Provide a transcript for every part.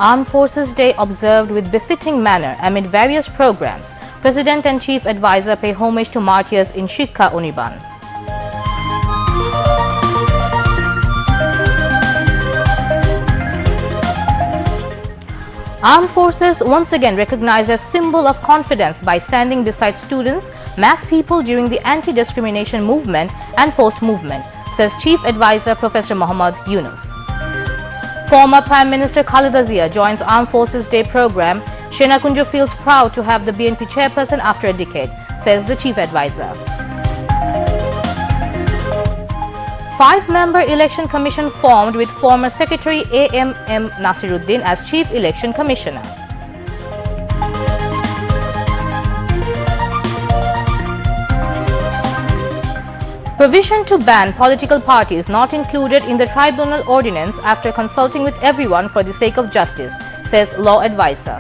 Armed Forces Day observed with befitting manner amid various programs. President and Chief Advisor pay homage to martyrs in Shika, Uniban. Armed Forces once again recognized as symbol of confidence by standing beside students, math people during the anti-discrimination movement and post-movement, says Chief Advisor Professor Muhammad Yunus. Former Prime Minister Khaleda Zia joins Armed Forces Day program. Kunjo feels proud to have the BNP chairperson after a decade, says the Chief Advisor. 5-member election commission formed with former Secretary A.M.M. Nasiruddin as Chief Election Commissioner. Provision to ban political parties not included in the Tribunal ordinance after consulting with everyone for the sake of justice, says law advisor.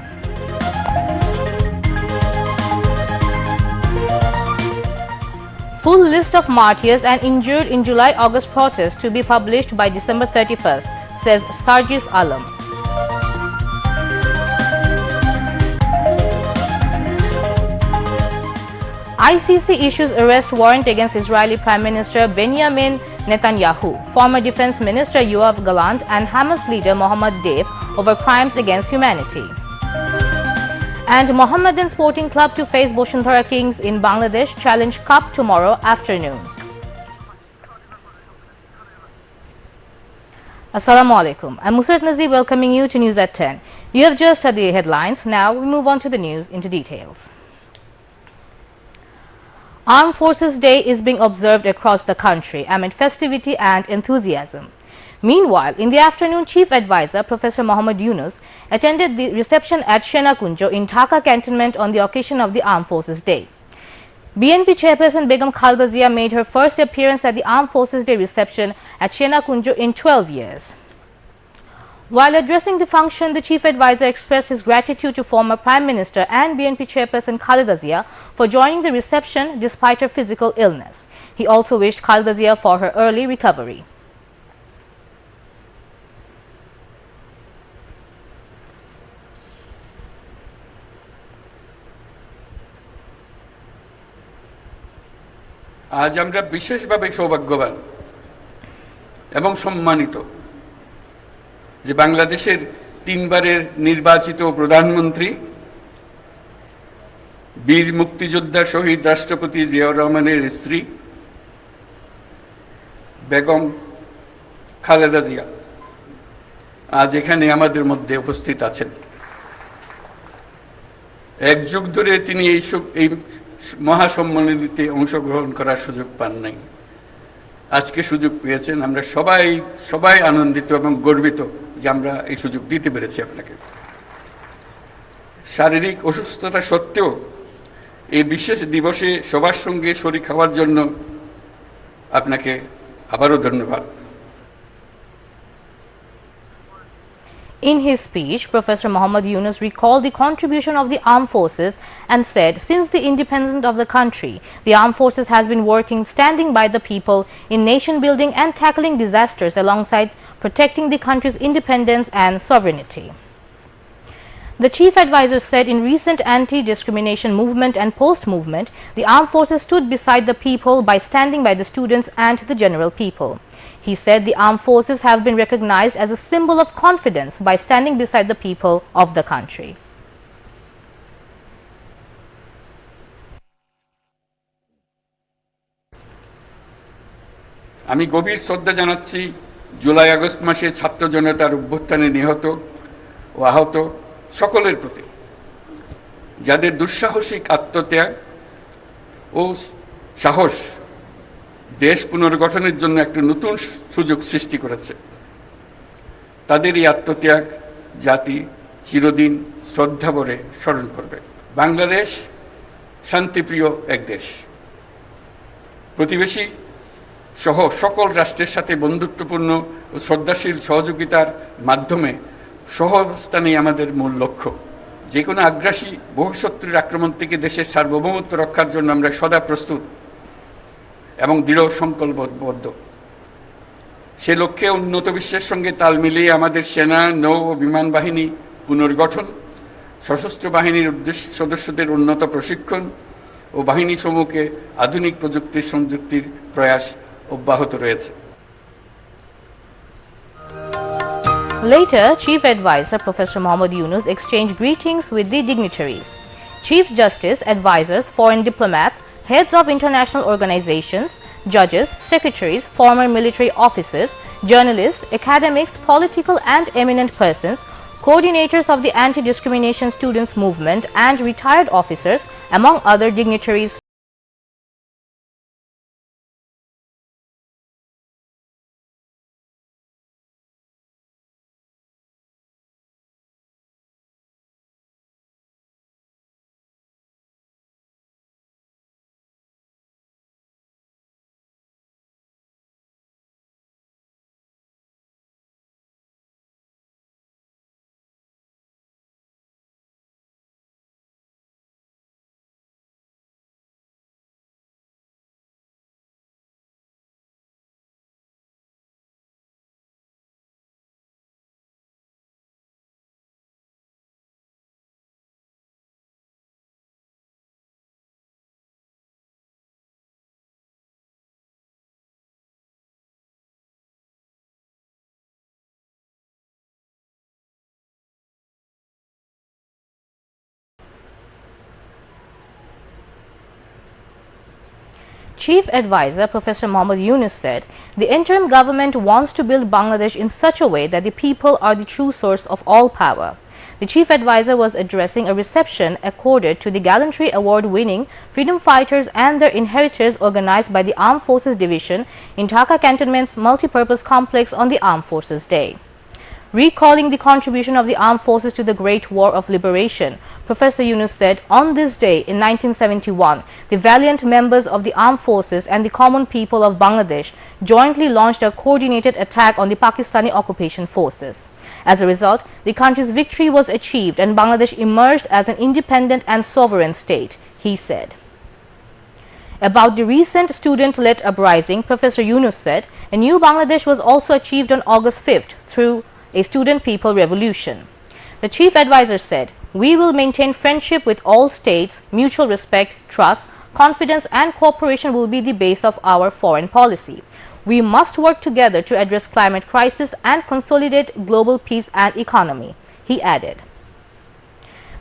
Full list of martyrs and injured in July-August protests to be published by December 31st, says Sarjis Alam. ICC issues arrest warrant against Israeli Prime Minister Benjamin Netanyahu, former Defense Minister Yoav Gallant and Hamas leader Mohammed Deif over crimes against humanity. And Mohammedan Sporting Club to face Boshuntara Kings in Bangladesh Challenge Cup tomorrow afternoon. Assalamu alaikum. I'm Musrat Nazir welcoming you to News at 10. You have just heard the headlines. Now we move on to the news into details. Armed Forces Day is being observed across the country amid festivity and enthusiasm. Meanwhile, in the afternoon, Chief Advisor Professor Muhammad Yunus attended the reception at Kunjo in Dhaka Cantonment on the occasion of the Armed Forces Day. BNP Chairperson Begum Khaleda Zia made her first appearance at the Armed Forces Day reception at Kunjo in 12 years. While addressing the function, the Chief Advisor expressed his gratitude to former Prime Minister and BNP Chairperson Khaleda Zia for joining the reception despite her physical illness. He also wished Khaleda Zia for her early recovery. আজ আমরা বিশেষভাবে সৌভাগ্যবান এবং সম্মানিত যে বাংলাদেশের 3 বারের নির্বাচিত প্রধানমন্ত্রী বীর মুক্তিযোদ্ধা শহীদ রাষ্ট্রপতি জিয়াউর রহমানের স্ত্রী বেগম খালেদা জিয়া আজ এখানে আমাদের মধ্যে উপস্থিত আছেন। এক যুগ ধরে তিনি এই মহাসম্মেলনীতে অংশগ্রহণ করার সুযোগ পান নাই, আজকে সুযোগ পেয়েছেন। আমরা সবাই আনন্দিত এবং গর্বিত যে আমরা এই সুযোগ দিতে পেরেছি আপনাকে। শারীরিক অসুস্থতা সত্ত্বেও এই বিশেষ দিবসে সবার সঙ্গে শরীক হওয়ার জন্য আপনাকে আবারও ধন্যবাদ। In his speech, Professor Muhammad Yunus recalled the contribution of the armed forces and said, since the independence of the country, the armed forces has been working standing by the people in nation building and tackling disasters alongside protecting the country's independence and sovereignty. The Chief Advisor said in recent anti-discrimination movement and post-movement, the armed forces stood beside the people by standing by the students and the general people. He said the armed forces have been recognized as a symbol of confidence by standing beside the people of the country. আমি গভীর শ্রদ্ধা জানাচ্ছি July August মাসে ছাত্র জনতার অভ্যুত্থানে নিহত ও আহত সকলের প্রতি, যাদের দুঃসাহসিক আত্মত্যাগ ও সাহস দেশ পুনর্গঠনের জন্য একটা নতুন সুযোগ সৃষ্টি করেছে। তাদের এই আত্মত্যাগ জাতি চিরদিন শ্রদ্ধা ভরে স্মরণ করবে। বাংলাদেশ শান্তিপ্রিয় এক দেশ, প্রতিবেশী সহ সকল রাষ্ট্রের সাথে বন্ধুত্বপূর্ণ ও শ্রদ্ধাশীল সহযোগিতার মাধ্যমে সহাবস্থানই আমাদের মূল লক্ষ্য। যে কোনো আগ্রাসী বহুশত্রুর আক্রমণ থেকে দেশের সার্বভৌমত্ব রক্ষার জন্য আমরা সদা প্রস্তুত এবং দৃঢ় সংকল্পবদ্ধ। সে লক্ষ্যে উন্নত বিশ্বের সঙ্গে তাল মিলিয়ে আমাদের সেনা, নৌ ও বিমান বাহিনী পুনর্গঠন, সশস্ত্র বাহিনীর সদস্যদের উন্নত প্রশিক্ষণ ও বাহিনী সমূহকে আধুনিক প্রযুক্তির সংযুক্তির প্রয়াস অব্যাহত রয়েছে। Later, Chief Advisor Professor Mohammad Yunus exchanged greetings with the dignitaries. Chief Justice, advisors, foreign diplomats, heads of international organizations, judges, secretaries, former military officers, journalists, academics, political and eminent persons, coordinators of the anti-discrimination students movement and retired officers, among other dignitaries. Chief Advisor Professor Mohammad Yunus said, "The interim government wants to build Bangladesh in such a way that the people are the true source of all power." The Chief Advisor was addressing a reception accorded to the Gallantry Award-winning freedom fighters and their inheritors organized by the Armed Forces Division in Dhaka Cantonment's multipurpose complex on the Armed Forces Day. Recalling the contribution of the armed forces to the Great War of Liberation, Professor Yunus said, "On this day in 1971, the valiant members of the armed forces and the common people of Bangladesh jointly launched a coordinated attack on the Pakistani occupation forces. As a result, the country's victory was achieved and Bangladesh emerged as an independent and sovereign state," he said. About the recent student-led uprising, Professor Yunus said, "A new Bangladesh was also achieved on August 5th through a student people revolution." The Chief Advisor said, "We will maintain friendship with all states, mutual respect, trust, confidence and cooperation will be the base of our foreign policy. We must work together to address climate crisis and consolidate global peace and economy," he added.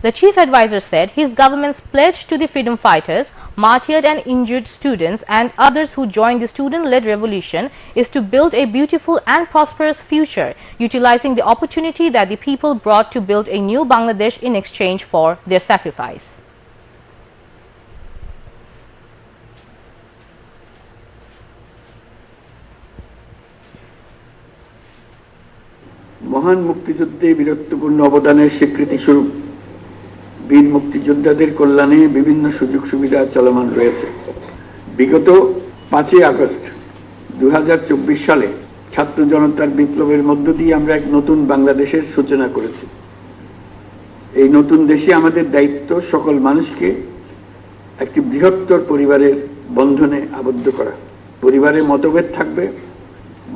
The Chief Advisor said his government's pledge to the freedom fighters, martyred and injured students and others who joined the student-led revolution is to build a beautiful and prosperous future, utilizing the opportunity that the people brought to build a new Bangladesh in exchange for their sacrifice. মহান মুক্তিযুদ্ধে বীরত্বপূর্ণ অবদানের স্বীকৃতি স্বরূপ বীর মুক্তিযোদ্ধাদের কল্যাণে বিভিন্ন সুযোগ সুবিধা চলমান রয়েছে। বিগত 5 আগস্ট 2024 সালে ছাত্র জনতার বিপ্লবের মধ্য দিয়ে আমরা এক নতুন বাংলাদেশের সূচনা করেছি। এই নতুন দেশে আমাদের দায়িত্ব সকল মানুষকে একটি বৃহত্তর পরিবারের বন্ধনে আবদ্ধ করা। পরিবারে মতভেদ থাকবে,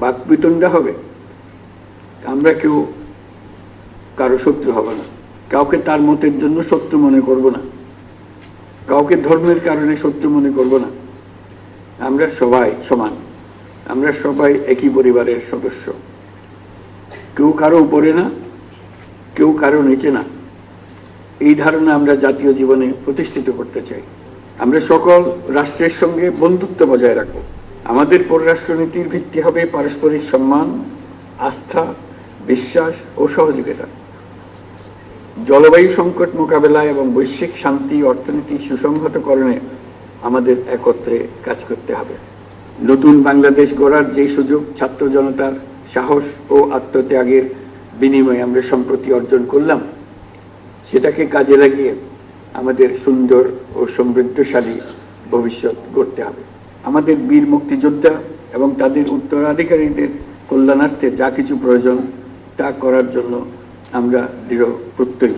বাকবিতণ্ডা হবে, আমরা কেউ কারো শত্রু হব না, কাউকে তার মতের জন্য শত্রু মনে করব না, কাউকে ধর্মের কারণে শত্রু মনে করব না। আমরা সবাই সমান, আমরা সবাই একই পরিবারের সদস্য, কেউ কারো উপরে না, কেউ কারো নিচে না। এই ধারণা আমরা জাতীয় জীবনে প্রতিষ্ঠিত করতে চাই। আমরা সকল রাষ্ট্রের সঙ্গে বন্ধুত্ব বজায় রাখব। আমাদের পররাষ্ট্রনীতির ভিত্তি হবে পারস্পরিক সম্মান, আস্থা, বিশ্বাস ও সহযোগিতা। জলবায়ু সংকট মোকাবেলায় এবং বৈশ্বিক শান্তি অর্থনীতি সুসংহতকরণে আমাদের একত্রে কাজ করতে হবে। নতুন বাংলাদেশ গড়ার যে সুযোগ ছাত্র জনতার সাহস ও আত্মত্যাগের বিনিময়ে আমরা সম্প্রতি অর্জন করলাম, সেটাকে কাজে লাগিয়ে আমাদের সুন্দর ও সমৃদ্ধশালী ভবিষ্যৎ গড়তে হবে। আমাদের বীর মুক্তিযোদ্ধা এবং তাদের উত্তরাধিকারীদের কল্যাণার্থে যা কিছু প্রয়োজন তা করার জন্য আমরা দৃঢ় প্রত্যয়ী।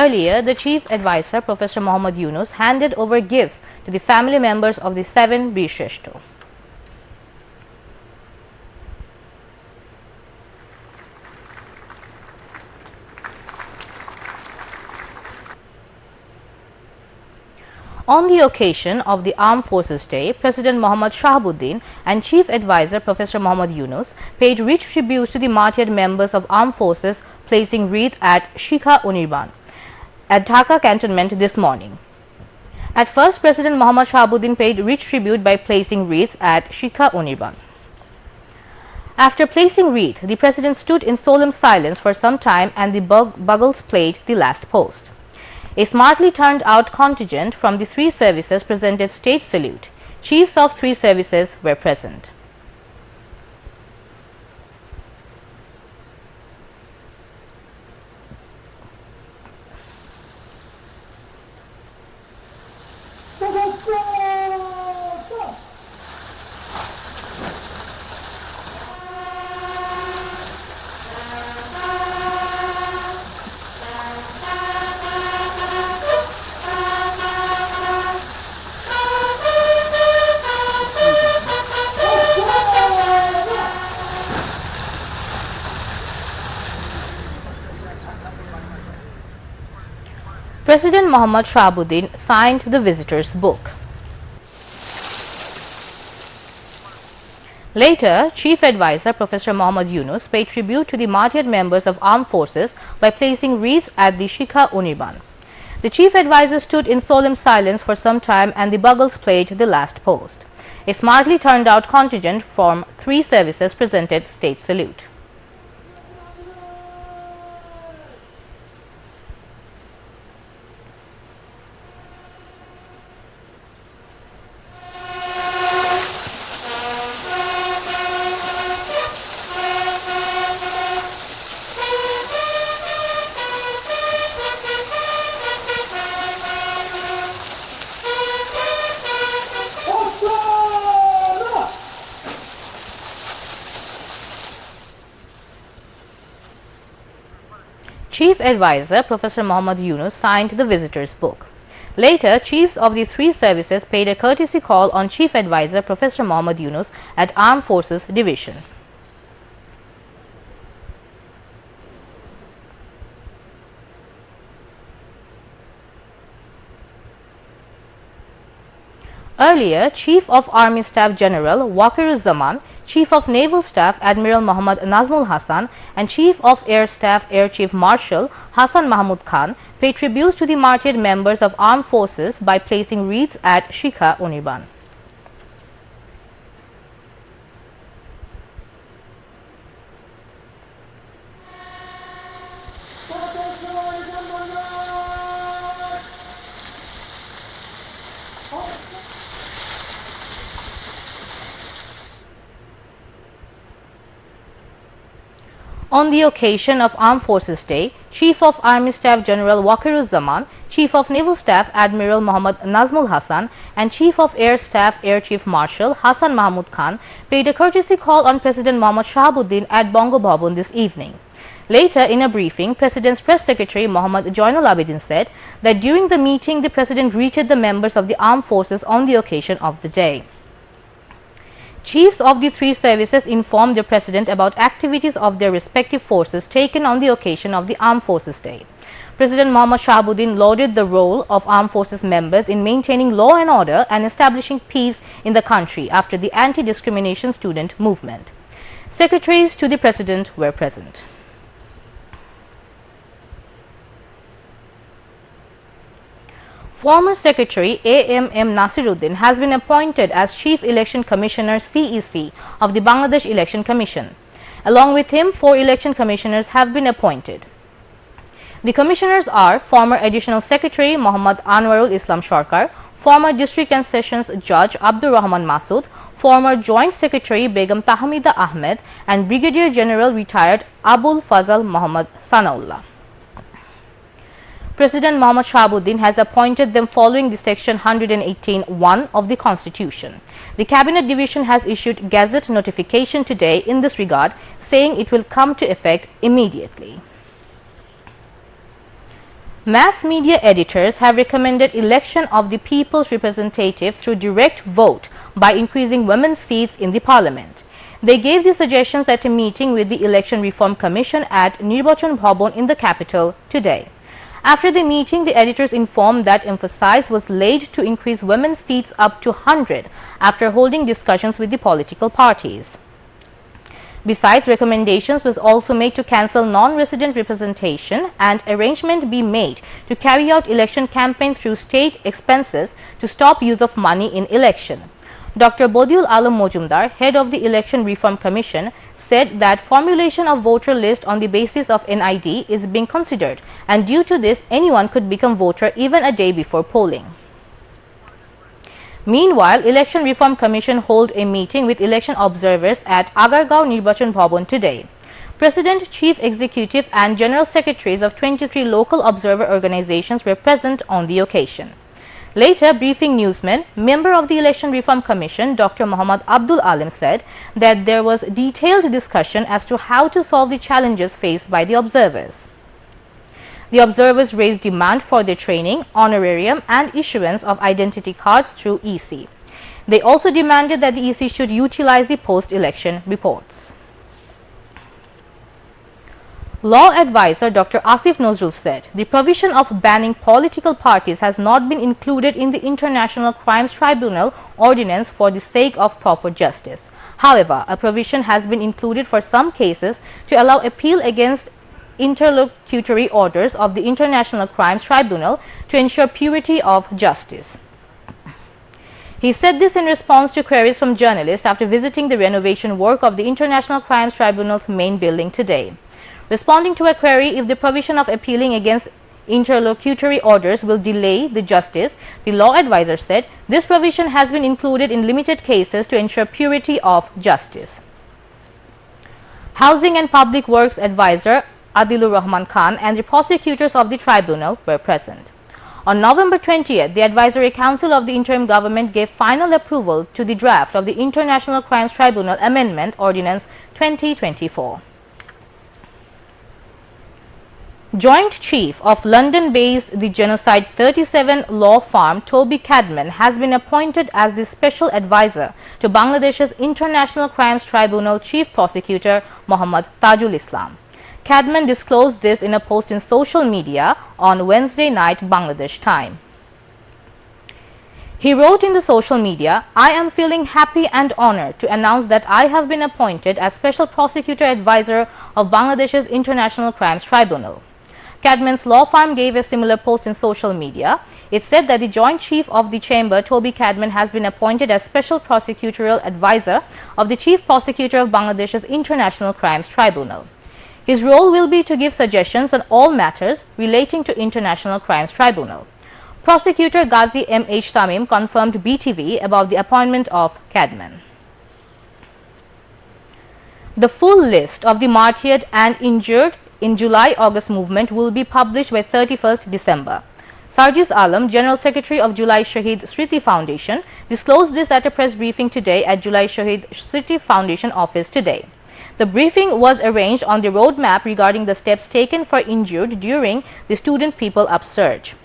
Earlier, the Chief Advisor Professor Mohammad Yunus handed over gifts to the family members of the 7 Bir Shreshto. On the occasion of the Armed Forces Day, President Mohammad Shahabuddin and Chief Advisor Professor Mohammad Yunus paid rich tributes to the martyred members of armed forces, placing wreath at Shika Unirban at Dhaka cantonment this morning. At first, President Mohammad Shahabuddin paid rich tribute by placing wreaths at Shika Unirban. After placing wreath, the President stood in solemn silence for some time and the Buggles played the last post. A smartly turned out contingent from the three services presented state salute. Chiefs of three services were present. President Mohammad Shahabuddin signed the visitor's book. Later, Chief Advisor Professor Mohammad Yunus paid tribute to the martyred members of armed forces by placing wreaths at the Shika Unirban. The Chief Advisor stood in solemn silence for some time and the Buggles played the last post. A smartly turned out contingent from three services presented state salute. Chief Advisor Professor Mohammad Yunus signed the visitor's book. Later, chiefs of the three services paid a courtesy call on Chief Advisor Professor Mohammad Yunus at Armed Forces Division. Earlier, Chief of Army Staff General Wakiruzzaman, Chief of Naval Staff Admiral Muhammad Nazmul Hasan and Chief of Air Staff Air Chief Marshal Hassan Mahmud Khan paid tributes to the martyred members of armed forces by placing wreaths at Shika Unirban. On the occasion of Armed Forces Day, Chief of Army Staff General Wakiruzzaman, Chief of Naval Staff Admiral Muhammad Nazmul Hasan and Chief of Air Staff Air Chief Marshal Hassan Mahmud Khan paid a courtesy call on President Mohammad Shahabuddin at Bongo Bhavan this evening. Later, in a briefing, President's Press Secretary Mohammad Joinal Abidin said that during the meeting, the President greeted the members of the armed forces on the occasion of the day. Chiefs of the three services informed the President about activities of their respective forces taken on the occasion of the Armed Forces Day. President Mohammad Shahabuddin lauded the role of armed forces members in maintaining law and order and establishing peace in the country after the anti-discrimination student movement. Secretaries to the President were present. Former Secretary A.M.M. Nasiruddin has been appointed as Chief Election Commissioner CEC of the Bangladesh Election Commission. Along with him, 4 election commissioners have been appointed. The commissioners are former Additional Secretary Muhammad Anwarul Islam Sarkar, former District and Sessions Judge Abdur Rahman Masood, former Joint Secretary Begum Tahmida Ahmed and Brigadier General retired Abul Fazal Muhammad Sanaullah. President Mohammad Shahabuddin has appointed them following the Section 118(1) of the Constitution. The Cabinet Division has issued Gazette notification today in this regard, saying it will come to effect immediately. Mass media editors have recommended election of the people's representative through direct vote by increasing women's seats in the parliament. They gave the suggestions at a meeting with the Election Reform Commission at Nirbachan Bhavan in the capital today. After the meeting, the editors informed that emphasis was laid to increase women's seats up to 100 after holding discussions with the political parties. Besides, recommendations was also made to cancel non-resident representation and arrangement be made to carry out election campaign through state expenses to stop use of money in election. Dr. Bodiul Alam Mojumdar, head of the Election Reform Commission, said that formulation of voter list on the basis of NID is being considered, and due to this, anyone could become voter even a day before polling. Meanwhile, Election Reform Commission held a meeting with election observers at Agargaon Nirbachan Bhavan today. President, Chief Executive and General Secretaries of 23 local observer organizations were present on the occasion. Later, briefing newsmen, member of the Election Reform Commission, Dr. Muhammad Abdul Alim, said that there was detailed discussion as to how to solve the challenges faced by the observers. The observers raised demand for their training, honorarium and issuance of identity cards through EC. They also demanded that the EC should utilize the post-election reports. Law advisor Dr. Asif Nozrul said the provision of banning political parties has not been included in the International Crimes Tribunal ordinance for the sake of proper justice. However, a provision has been included for some cases to allow appeal against interlocutory orders of the International Crimes Tribunal to ensure purity of justice. He said this in response to queries from journalists after visiting the renovation work of the International Crimes Tribunal's main building today. Responding to a query if the provision of appealing against interlocutory orders will delay the justice, the law advisor said this provision has been included in limited cases to ensure purity of justice. Housing and Public Works Advisor Adilur Rahman Khan and the prosecutors of the tribunal were present. On November 20th, the Advisory Council of the interim government gave final approval to the draft of the International Crimes Tribunal Amendment Ordinance 2024. Joint Chief of London-based The Genocide 37 law firm Toby Cadman has been appointed as the Special Advisor to Bangladesh's International Crimes Tribunal Chief Prosecutor Mohammad Tajul Islam. Cadman disclosed this in a post in social media on Wednesday night Bangladesh time. He wrote in the social media, "I am feeling happy and honored to announce that I have been appointed as Special Prosecutor Advisor of Bangladesh's International Crimes Tribunal." Cadman's law firm gave a similar post in social media. It said that the Joint Chief of the Chamber, Toby Cadman, has been appointed as Special Prosecutorial Advisor of the Chief Prosecutor of Bangladesh's International Crimes Tribunal. His role will be to give suggestions on all matters relating to International Crimes Tribunal. Prosecutor Ghazi M.H. Tamim confirmed BTV about the appointment of Cadman. The full list of the martyred and injured in July-August movement will be published by 31st December. Sarjis Alam, General Secretary of Julai Shahid Sriti Foundation, disclosed this at a press briefing today at Julai Shahid Sriti Foundation office today. The briefing was arranged on the roadmap regarding the steps taken for injured during the student people upsurge.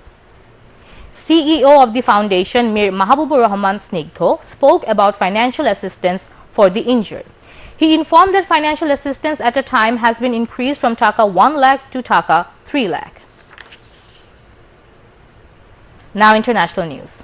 CEO of the foundation, Mir Mahabubur Rahman Snigdho, spoke about financial assistance for the injured. He informed that financial assistance at a time has been increased from Taka 1 lakh to Taka 3 lakh. Now international news.